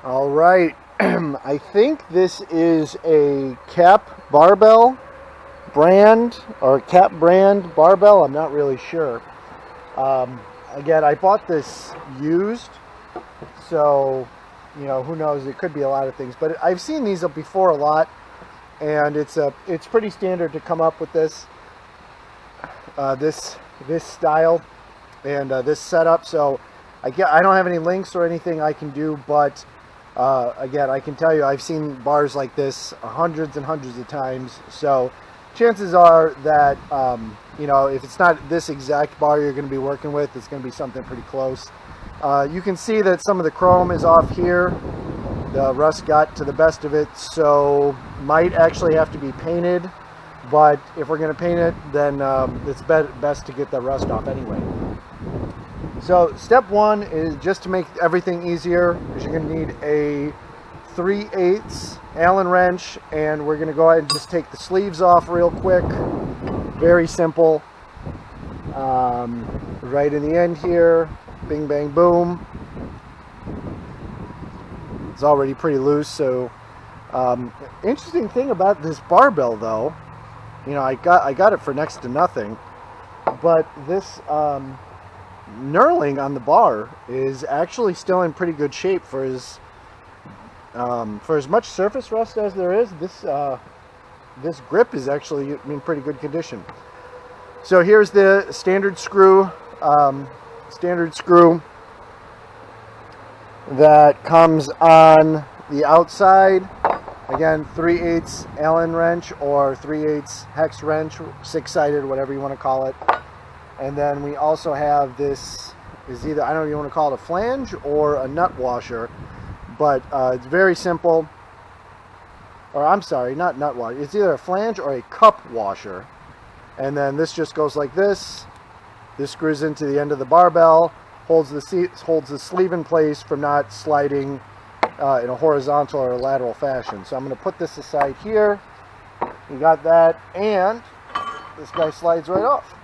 All right. I think this is a Cap barbell brand or Cap brand barbell. I'm not really sure. Um, Again, I bought this used, so who knows? It could be a lot of things, but I've seen these up before a lot, and it's pretty standard to come up with this style and this setup. So I don't have any links or anything I can do, but again, I can tell you I've seen bars like this hundreds and hundreds of times. So chances are that if it's not this exact bar you're going to be working with, it's going to be something pretty close. You can see that some of the chrome is off here. The rust got to the best of it, so might actually have to be painted. But if we're going to paint it, then it's best to get the rust off anyway. So step one is just to make everything easier, is you're going to need a 3/8 Allen wrench, and we're going to go ahead and just take the sleeves off real quick. Very simple. Right in the end here, bing bang boom. It's already pretty loose. So interesting thing about this barbell though, I got it for next to nothing, but this knurling on the bar is actually still in pretty good shape for as much surface rust as there is. This grip is actually in pretty good condition. So here's the standard screw that comes on the outside. Again, 3/8 Allen wrench or 3/8 hex wrench, 6-sided, whatever you want to call it. And then we also have this, is either, I don't know if you want to call it a flange or a nut washer, but it's very simple. Or I'm sorry, not nut washer. It's either a flange or a cup washer. And then this just goes like this. This screws into the end of the barbell, holds the sleeve in place from not sliding in a horizontal or a lateral fashion. So I'm going to put this aside here. You got that, and this guy slides right off.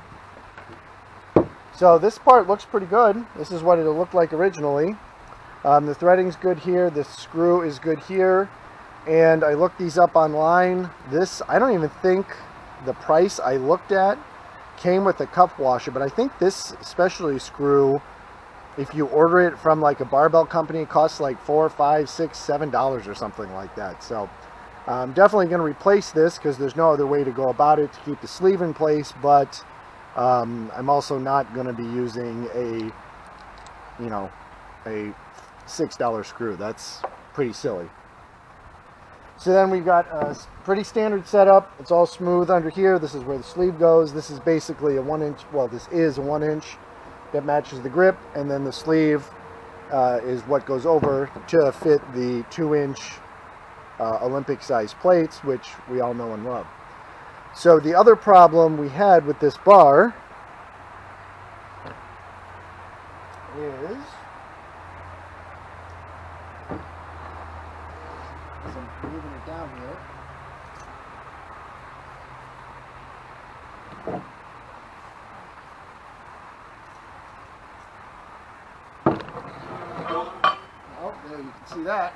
So this part looks pretty good. This is what it'll look like originally. The threading's good here. The screw is good here. And I looked these up online. This, I don't even think the price I looked at came with a cup washer, but I think this specialty screw, if you order it from like a barbell company, it costs like $4, $5, $6, $7 or something like that. So I'm definitely going to replace this because there's no other way to go about it to keep the sleeve in place, but I'm also not going to be using a $6 screw. That's pretty silly. So then we've got a pretty standard setup. It's all smooth under here. This is where the sleeve goes. This is basically a 1-inch, well, this is a 1-inch that matches the grip, and then the sleeve is what goes over to fit the 2-inch Olympic size plates, which we all know and love. So the other problem we had with this bar is, as I'm moving it down here, oh, there you can see that.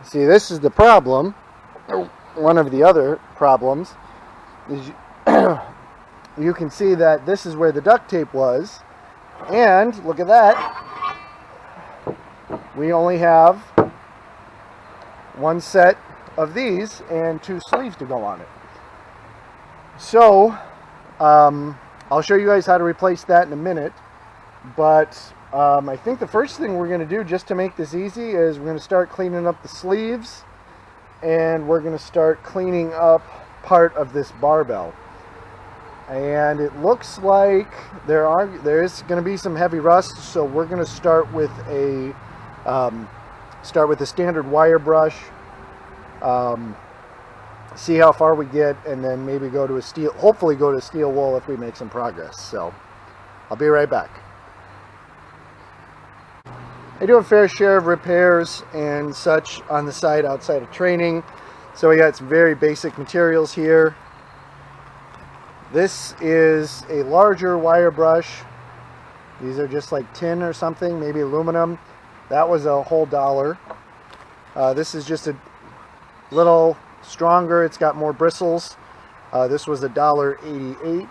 See, this is the problem. One of the other problems is you can see that this is where the duct tape was, and look at that. We only have one set of these and 2 sleeves to go on it. So I'll show you guys how to replace that in a minute, but I think the first thing we're going to do, just to make this easy, is we're going to start cleaning up the sleeves, and we're going to start cleaning up part of this barbell. And it looks like there is going to be some heavy rust, so we're going to start with a standard wire brush, see how far we get, and then maybe hopefully go to steel wool if we make some progress. So I'll be right back. I do a fair share of repairs and such on the side outside of training. So we got some very basic materials here. This is a larger wire brush These are just like tin or something, maybe aluminum. That was a whole $1. This is just a little stronger. It's got more bristles. This was $1.88.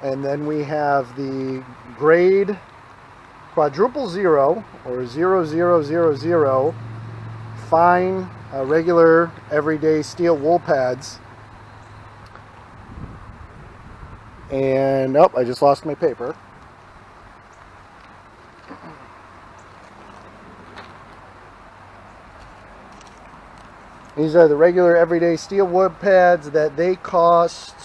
And then we have the grade quadruple zero or 0000 fine regular everyday steel wool pads. And oh, I just lost my paper. These are the regular everyday steel wool pads that they cost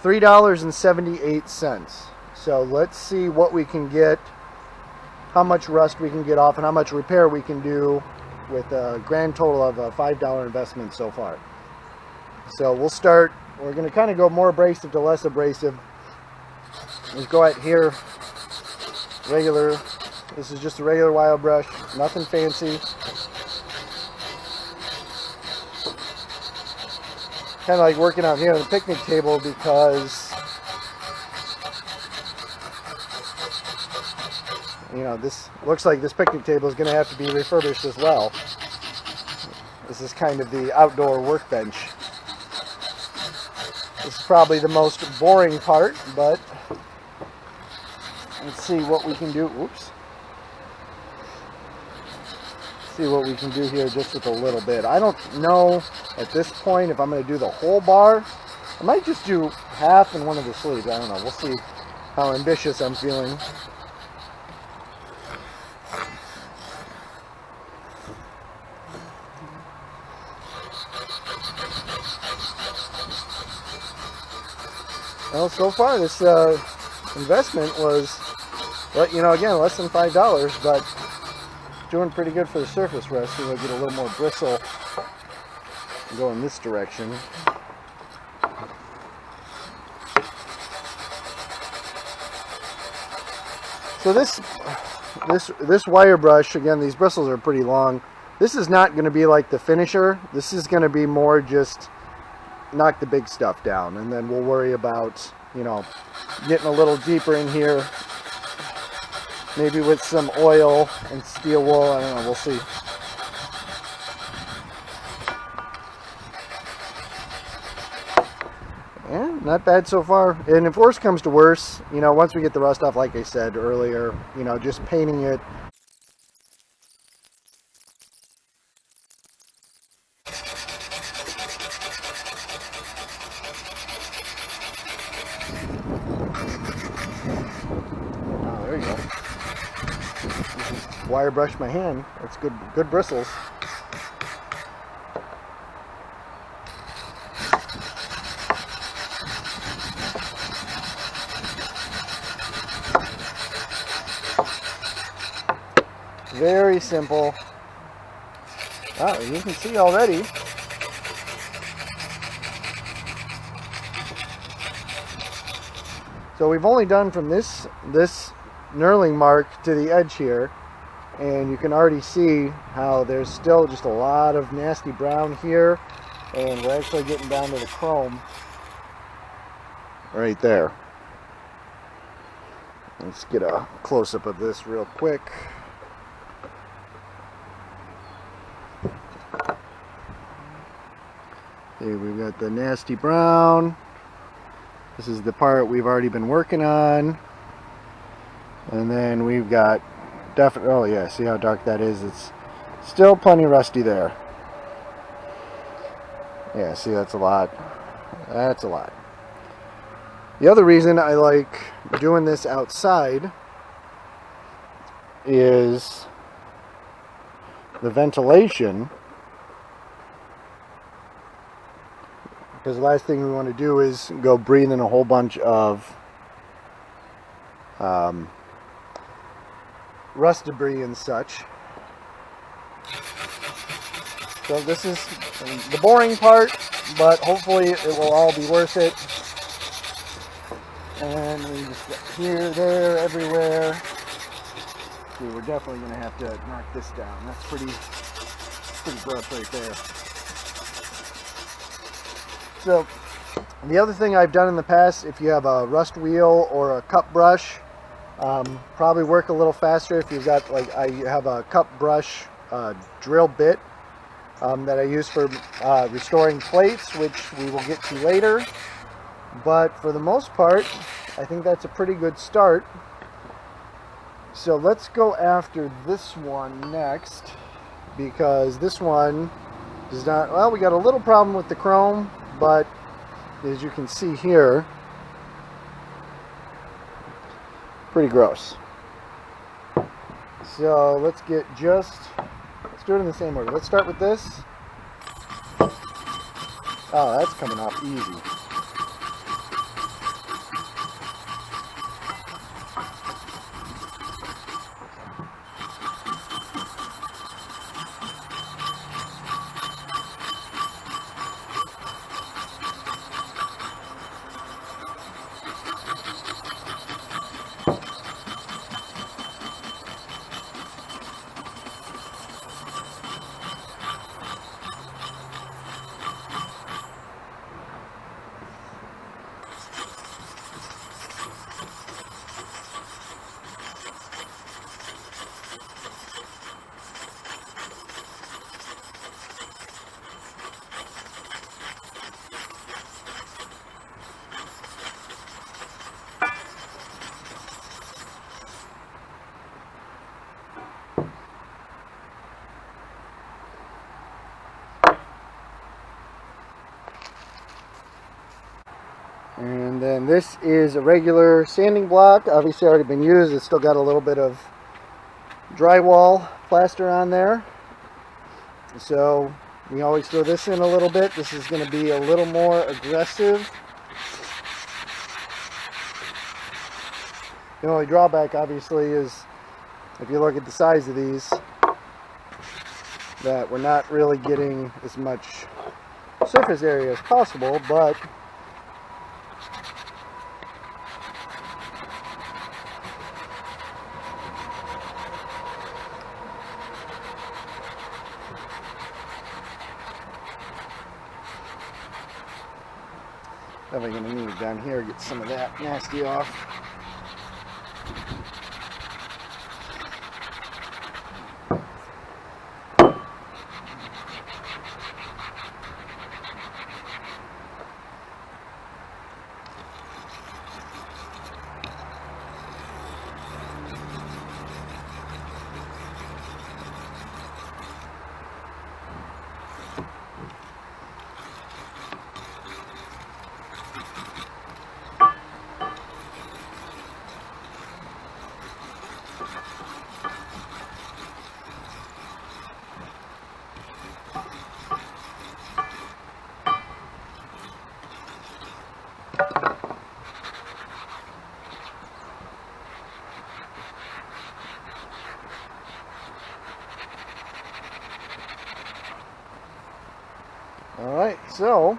$3.78. So let's see what we can get, how much rust we can get off, and how much repair we can do with a grand total of a $5 investment so far. So we'll start, we're going to kind of go more abrasive to less abrasive. Let's go out here, regular, this is just a regular wire brush, nothing fancy. Kind of like working out here on the picnic table because, you know, this looks like this picnic table is going to have to be refurbished as well. This is kind of the outdoor workbench. This is probably the most boring part, but let's see what we can do. Oops. See what we can do here just with a little bit. I don't know at this point if I'm going to do the whole bar. I might just do half and one of the sleeves. I don't know. We'll see how ambitious I'm feeling. Well, so far this investment was, well, you know, again, less than $5, but doing pretty good for the surface rust. So we'll get a little more bristle and go in this direction. So this wire brush, again, these bristles are pretty long. This is not going to be like the finisher. This is going to be more just knock the big stuff down, and then we'll worry about, you know, getting a little deeper in here. Maybe with some oil and steel wool. I don't know. We'll see. Yeah, not bad so far. And if worse comes to worse, you know, once we get the rust off, like I said earlier, you know, just painting it. Oh, there you go. Wire brush my hand. That's good bristles. Very simple. Oh, you can see already. So we've only done from this knurling mark to the edge here, and you can already see how there's still just a lot of nasty brown here, and we're actually getting down to the chrome right there. Let's get a close-up of this real quick. Okay, we've got the nasty brown. This is the part we've already been working on. And then we've got definitely, oh yeah, see how dark that is? It's still plenty rusty there. Yeah, see, that's a lot. That's a lot. The other reason I like doing this outside is the ventilation. Because the last thing we want to do is go breathe in a whole bunch of rust debris and such. So this is the boring part, but hopefully it will all be worth it. And we just got here, there, everywhere. See, we're definitely going to have to knock this down. That's pretty rough right there. So the other thing I've done in the past, if you have a rust wheel or a cup brush, Probably work a little faster if you've got, like, I have a cup brush drill bit that I use for restoring plates, which we will get to later. But for the most part, I think that's a pretty good start. So let's go after this one next, because this one does not, well, we got a little problem with the chrome, but as you can see here, pretty gross. So let's do it in the same order. Let's start with this. Oh, that's coming off easy. And then this is a regular sanding block, obviously already been used. It's still got a little bit of drywall plaster on there. So we always throw this in a little bit. This is going to be a little more aggressive. The only drawback, obviously, is if you look at the size of these, that we're not really getting as much surface area as possible, but definitely going to need it down here, get some of that nasty off. Alright, so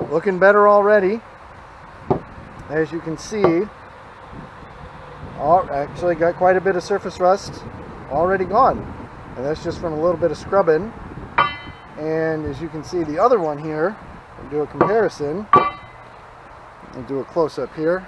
looking better already. As you can see, actually got quite a bit of surface rust already gone, and that's just from a little bit of scrubbing. And as you can see, the other one here, I'll do a comparison. I'll do a close-up here.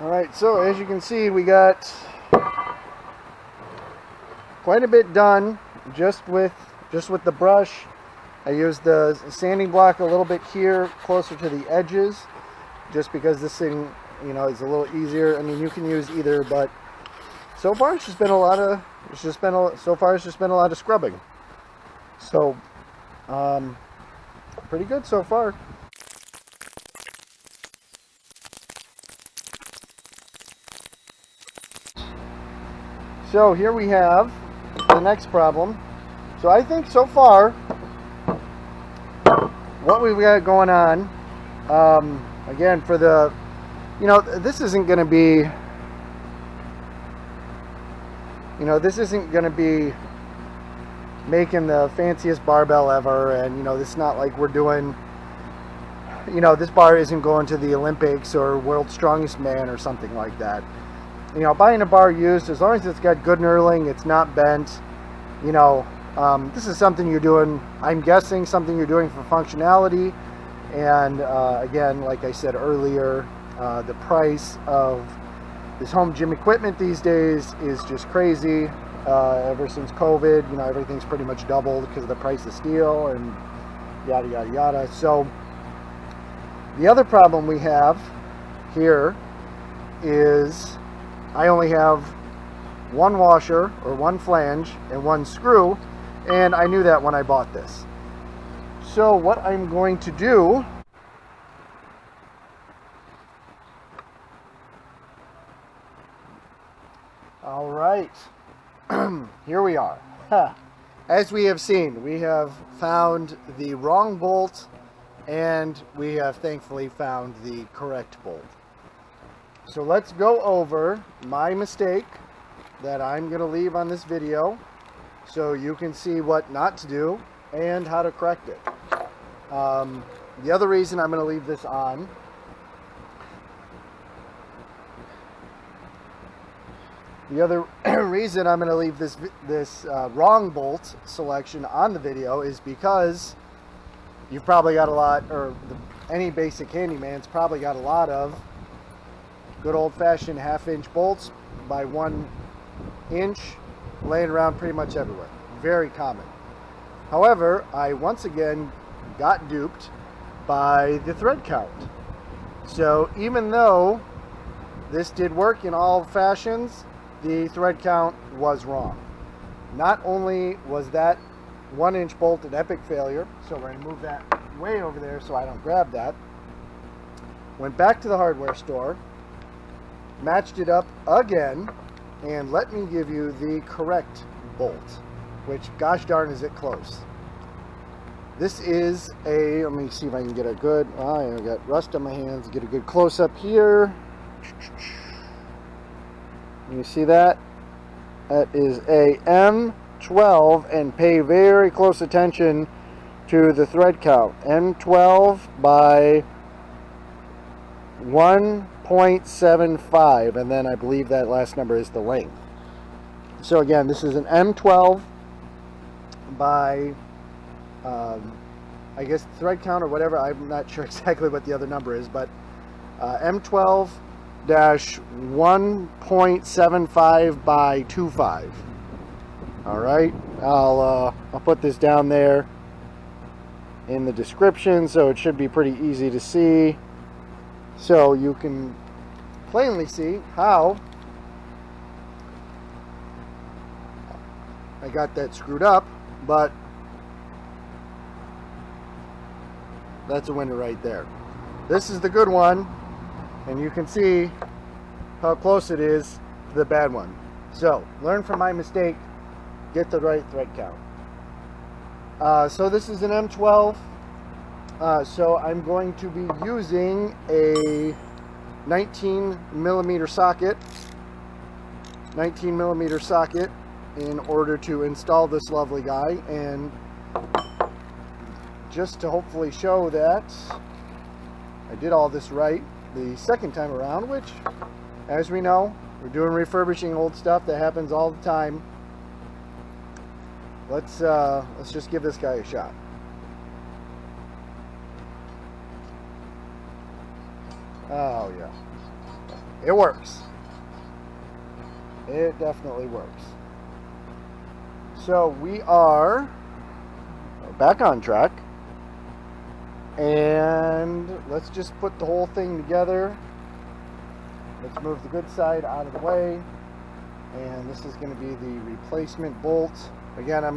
Alright, so as you can see, we got quite a bit done just with the brush. I used the sanding block a little bit here closer to the edges, just because this thing, you know, is a little easier. I mean, you can use either, but so far it's just been a lot of scrubbing. So pretty good so far. So here we have the next problem. So I think so far what we've got going on, again, for the, you know, this isn't going to be You know, this isn't going to be making the fanciest barbell ever, and you know, this is not like we're doing, you know, this bar isn't going to the Olympics or World's Strongest Man or something like that. You know, buying a bar used, as long as it's got good knurling, it's not bent, you know, this is something you're doing, I'm guessing something you're doing for functionality. And again, like I said earlier, the price of this home gym equipment these days is just crazy. Ever since COVID, you know, everything's pretty much doubled because of the price of steel and yada yada yada. So the other problem we have here is I only have one washer or one flange and one screw, and I knew that when I bought this. So what I'm going to do, all right, here we are. As we have seen, we have found the wrong bolt, and we have thankfully found the correct bolt. So let's go over my mistake that I'm going to leave on this video so you can see what not to do and how to correct it. The other reason I'm going to leave this on reason I'm going to leave this wrong bolt selection on the video is because you've probably got a lot, or any basic handyman's probably got a lot of good old-fashioned half-inch bolts by 1 inch laying around pretty much everywhere. Very common. However, I once again got duped by the thread count. So even though this did work in all fashions, the thread count was wrong. Not only was that 1 inch bolt an epic failure, so we're going to move that way over there so I don't grab that. Went back to the hardware store, matched it up again, and let me give you the correct bolt, which gosh darn is it close. This is a, let me see if I can get a good, I got rust on my hands, get a good close up here. You see that? That is a M12, and pay very close attention to the thread count. M12 by 1.75, and then I believe that last number is the length. So again, this is an M12 by I guess thread count or whatever, I'm not sure exactly what the other number is, but M12 1.75 by 2.5. all right, I'll put this down there in the description, so it should be pretty easy to see, so you can plainly see how I got that screwed up. But that's a winner right there. This is the good one, and you can see how close it is to the bad one. So learn from my mistake, get the right thread count. So this is an M12, so I'm going to be using a 19 millimeter socket in order to install this lovely guy, and just to hopefully show that I did all this right the second time around, which, as we know, we're doing refurbishing old stuff. That happens all the time. Let's just give this guy a shot. Oh yeah, it works. It definitely works. So we are back on track, and let's just put the whole thing together. Let's move the good side out of the way, and this is going to be the replacement bolt. Again, I'm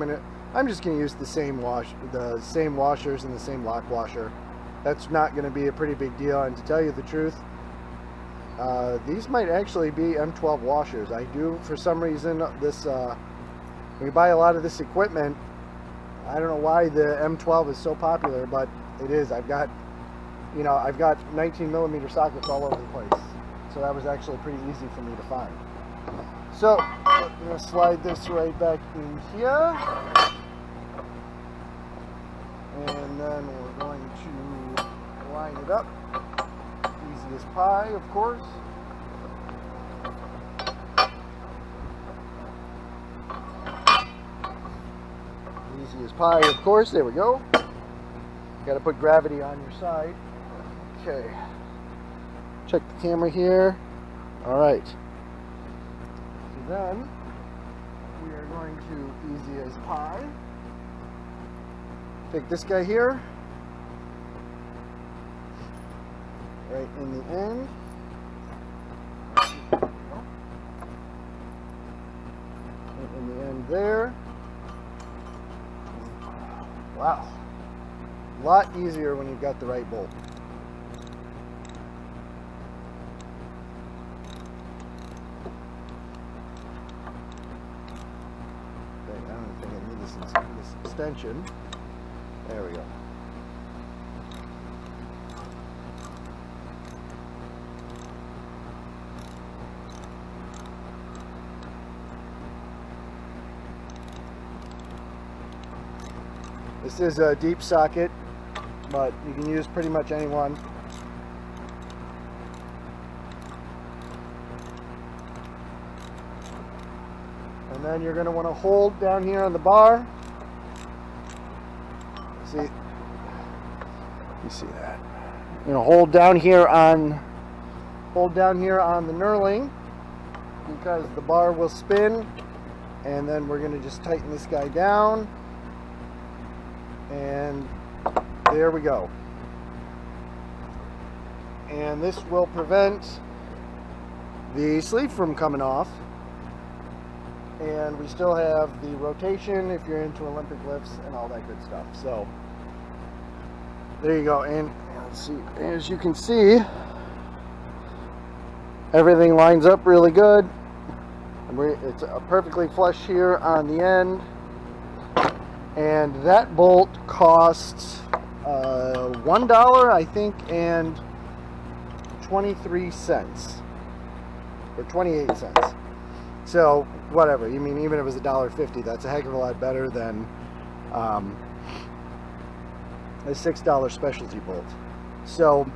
just going to use the same washers and the same lock washer. That's not going to be a pretty big deal, and to tell you the truth, these might actually be M12 washers. I do, for some reason, this when you buy a lot of this equipment, I don't know why the M12 is so popular, but it is. I've got 19 millimeter sockets all over the place, so that was actually pretty easy for me to find. So I'm going to slide this right back in here. And then we're going to line it up. Easy as pie, of course. Easy as pie, of course. There we go. Got to put gravity on your side. Okay. Check the camera here. All right. So then we are going to easy as pie. Take this guy here. Right in the end. Right in the end there. Wow. A lot easier when you've got the right bolt. Okay, I don't think I need this extension. There we go. This is a deep socket, but you can use pretty much any one. And then you're going to want to hold down here on the bar. See, you see that? You're going to hold down here on the knurling, because the bar will spin, and then we're going to just tighten this guy down. And there we go. And this will prevent the sleeve from coming off. And we still have the rotation if you're into Olympic lifts and all that good stuff. So there you go. And let's see, as you can see, everything lines up really good. And it's perfectly flush here on the end. And that bolt costs $1, I think, and 23 cents or 28 cents. So whatever. You mean, even if it was $1.50, that's a heck of a lot better than a $6 specialty bolt. So